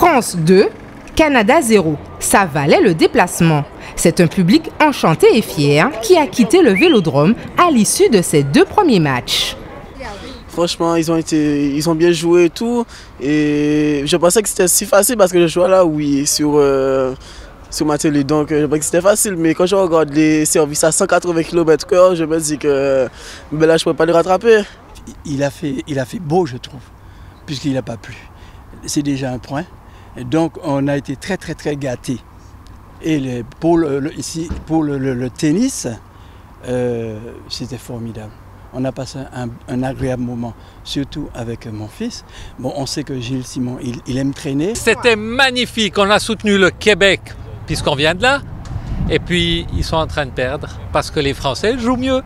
France 2, Canada 0. Ça valait le déplacement. C'est un public enchanté et fier qui a quitté le Vélodrome à l'issue de ces 2 premiers matchs. Franchement, ils ont bien joué et tout. Et je pensais que c'était si facile parce que je jouais là, oui, sur ma télé. Donc, je pensais que c'était facile. Mais quand je regarde les services à 180 km/h, je me dis que là, je ne pourrais pas les rattraper. Il a fait beau, je trouve, puisqu'il n'a pas plu. C'est déjà un point. Et donc, on a été très, très, très gâtés. Et pour le tennis, c'était formidable. On a passé un agréable moment, surtout avec mon fils. Bon, on sait que Gilles Simon, il aime traîner. C'était magnifique. On a soutenu le Québec, puisqu'on vient de là. Et puis, ils sont en train de perdre, parce que les Français jouent mieux.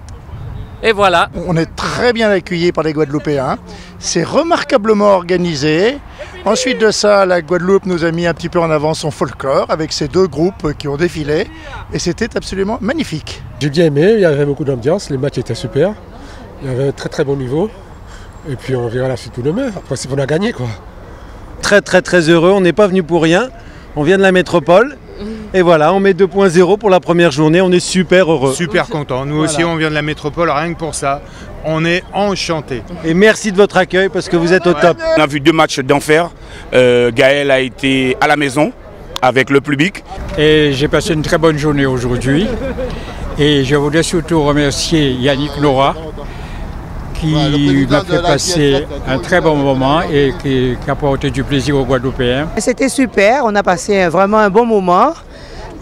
Et voilà. On est très bien accueillis par les Guadeloupéens. C'est remarquablement organisé. Ensuite de ça, la Guadeloupe nous a mis un petit peu en avant son folklore avec ces 2 groupes qui ont défilé. Et c'était absolument magnifique. J'ai bien aimé, il y avait beaucoup d'ambiance, les matchs étaient super. Il y avait un très très bon niveau. Et puis on verra la suite tout demain. Après, c'est qu'on a gagné, quoi. Très très très heureux, on n'est pas venu pour rien. On vient de la métropole. Et voilà, on met 2.0 pour la première journée, on est super heureux. Super content, nous aussi on vient de la métropole, rien que pour ça, on est enchantés. Et merci de votre accueil parce que vous êtes au top. On a vu 2 matchs d'enfer, Gaël a été à la maison avec le public. Et j'ai passé une très bonne journée aujourd'hui et je voudrais surtout remercier Yannick Noah qui m'a fait passer un très bon moment et qui a apporté du plaisir aux Guadeloupéens. C'était super, on a passé vraiment un bon moment.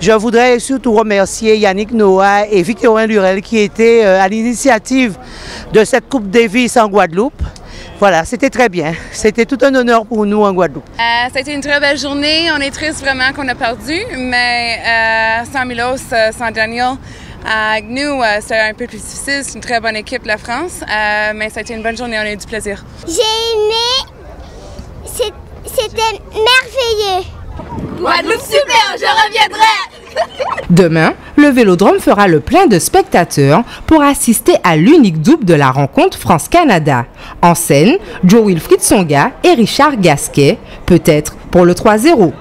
Je voudrais surtout remercier Yannick Noah et Victorien Lurel qui étaient à l'initiative de cette Coupe Davis en Guadeloupe. Voilà, c'était très bien. C'était tout un honneur pour nous en Guadeloupe. Ça a été une très belle journée. On est triste vraiment qu'on a perdu, mais sans Milos, sans Daniel, nous, c'est un peu plus difficile. C'est une très bonne équipe, la France, mais ça a été une bonne journée. On a eu du plaisir. J'ai aimé. C'était merveilleux. Guadeloupe super, je reviendrai. Demain, le Vélodrome fera le plein de spectateurs pour assister à l'unique double de la rencontre France-Canada. En scène, Joe Wilfried Tsonga et Richard Gasquet, peut-être pour le 3-0.